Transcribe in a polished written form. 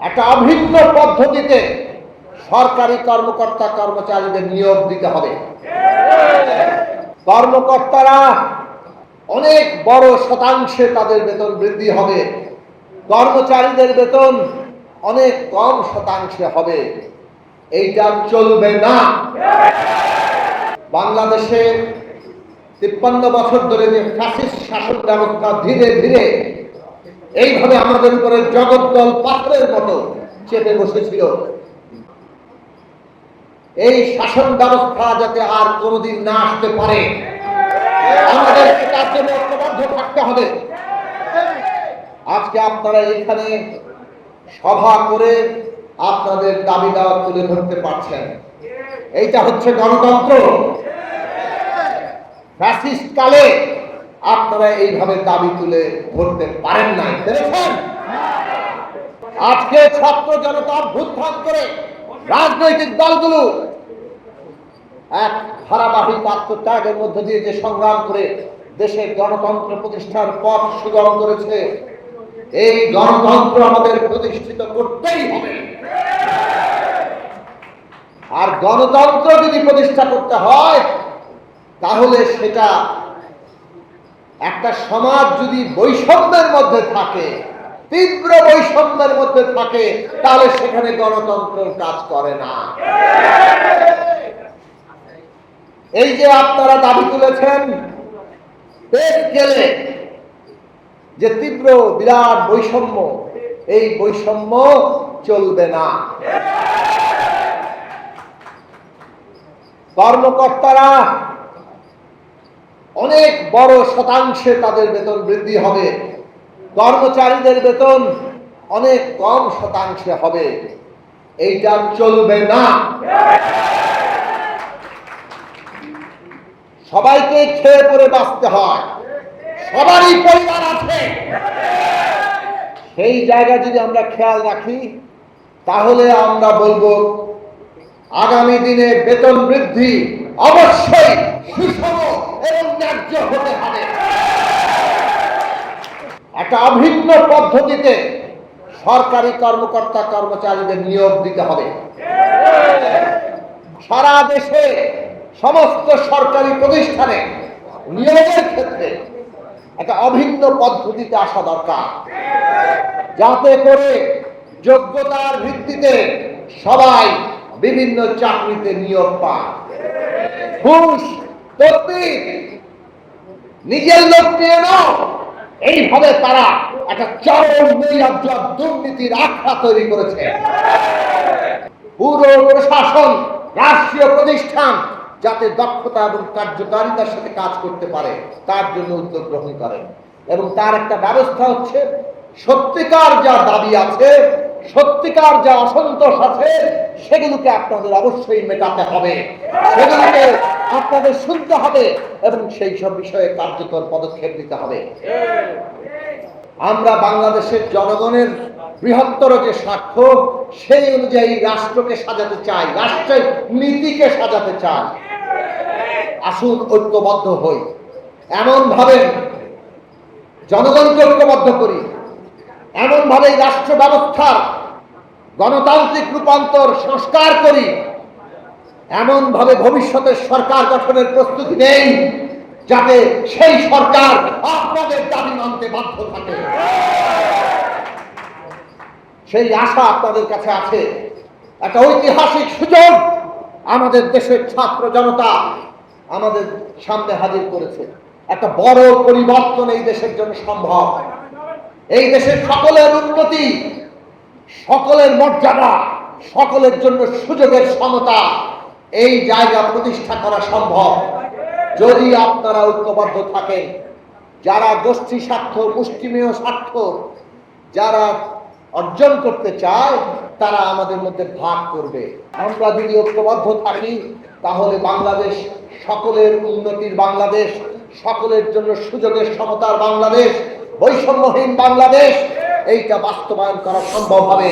একটা অভিন্ন পদ্ধতিতে সরকারি কর্মকর্তা কর্মচারীদের নিয়োগ দিতে হবে। কর্মকর্তারা অনেক বড় শতাংশে তাদের বেতন বৃদ্ধি হবে, কর্মচারীদের বেতন অনেক কম শতাংশে হবে। এইটা চলবে না। বাংলাদেশে 53 বছর ধরে যে ফ্যাসিস্ট শাসন ব্যবস্থা ধীরে ধীরে এইভাবে আমাদের উপরে জগদ্দল পাথরের মতো চেপে বসেছিল, এই শাসন ব্যবস্থা যাতে আর কোনোদিন না আসতে পারে আমাদেরকে তার জন্য ঐক্যবদ্ধ থাকতে হবে। আজকে আপনারা এখানে সভা করে আপনাদের দাবি দাওয়া তুলে ধরতে পারছেন, এইটা হচ্ছে গণতন্ত্র। ফ্যাসিস্ট কালে আপনারা এইভাবে দাবি তুলে ধরতে পারেন নাই, দেখেছেন? আজকে ছাত্র জনতা অভ্যুত্থান করে রাজনৈতিক দলগুলো এক ধারাবাহিক আত্মত্যাগের মধ্য দিয়ে যে সংগ্রাম করে দেশের গণতন্ত্র প্রতিষ্ঠার পথ সুগম করেছে, এই গণতন্ত্র আমাদের প্রতিষ্ঠিত করতেই হবে। আর গণতন্ত্র যদি প্রতিষ্ঠা করতে হয় তাহলে সেটা একটা সমাজ যদি বৈষম্যের মধ্যে থাকে, তীব্র বৈষম্যের মধ্যে থাকে, তাহলে সেখানে গণতন্ত্র কাজ করে না। এই যে আপনারা দাবি তুলেছেন পেট গেলে যে তীব্র বিরাট বৈষম্য, এই বৈষম্য চলবে না। কর্মকর্তারা অনেক বড় শতাংশে তাদের বেতন বৃদ্ধি হবে, কর্মচারীদের বেতন অনেক কম শতাংশে হবে। এইটা চলবে না। সবাইকে খেয়ে পরে বাঁচতে হয়, সবারই পরিবার আছে। সেই জায়গা যদি আমরা খেয়াল রাখি তাহলে আমরা বলবো আগামী দিনে বেতন বৃদ্ধি অবশ্যই সুষম এবং ন্যায্য হতে হবে। একটা অভিন্ন পদ্ধতিতে সরকারি কর্মকর্তা কর্মচারীদের নিয়োগ দিতে হবে। সারা দেশে সমস্ত সরকারি প্রতিষ্ঠানে নিয়োগের ক্ষেত্রে একটা অভিন্ন পদ্ধতিতে আসা দরকার, যাতে করে যোগ্যতার ভিত্তিতে সবাই বিভিন্ন চাকরিতে নিয়োগ পায়। ঘুষ, তদবির, নিজের লোক নিয়ে নাও, এইভাবে তারা একটা চরম নৈরাজ্য দুর্নীতির আখড়া তৈরি করেছে। পুরো প্রশাসন, রাষ্ট্রীয় প্রতিষ্ঠান যাতে দক্ষতা এবং কার্যকারিতার সাথে কাজ করতে পারে তার জন্য উদ্যোগ গ্রহণ করেন। এবং তার একটা ব্যবস্থা হচ্ছে সত্যিকার যা দাবি আছে, সত্যিকার যা অসন্তোষ আছে, সেগুলোকে আপনাদের অবশ্যই মেটাতে হবে, সেগুলোকে আপনাদের শুনতে হবে এবং সেই সব বিষয়ে কার্যকর পদক্ষেপ নিতে হবে। আমরা বাংলাদেশের জনগণের বৃহত্তর যে স্বার্থ, সেই অনুযায়ী রাষ্ট্রকে সাজাতে চাই, রাষ্ট্রের নীতিকে সাজাতে চাই। আসুন ঐক্যবদ্ধ হই, এমন ভাবে জনগণকে ঐক্যবদ্ধ করি, এমন ভাবে রাষ্ট্র ব্যবস্থার গণতান্ত্রিক রূপান্তর সংস্কার করি, এমন ভাবে ভবিষ্যতের সরকার গঠনের প্রস্তুতি নেই যাতে সেই সরকার আপনাদের দাবি মানতে বাধ্য থাকে। সেই আশা আপনাদের কাছে আছে। একটা ঐতিহাসিক সুযোগ আমাদের দেশের ছাত্র জনতা আমাদের সামনে হাজির করেছে। একটা বড় পরিবর্তন এই দেশের জন্য সম্ভব। এই দেশের সকলের উন্নতি, সকলের মর্যাদা, সকলের জন্য সুযোগের সমতা, এই জায়গা প্রতিষ্ঠা করা সম্ভব যদি আপনারা ঐক্যবদ্ধ থাকেন। যারা গোষ্ঠী স্বার্থ, মুষ্টিমেয় স্বার্থ যারা অর্জন করতে চায় তারা আমাদের মধ্যে ভাগ করবে। আমরা যদি ঐক্যবদ্ধ থাকি তাহলে বাংলাদেশ সকলের উন্নতির বাংলাদেশ, সকলের জন্য সুযোগের সমতার বাংলাদেশ, বৈষম্যহীন বাংলাদেশ, এইটা বাস্তবায়ন করা সম্ভব হবে।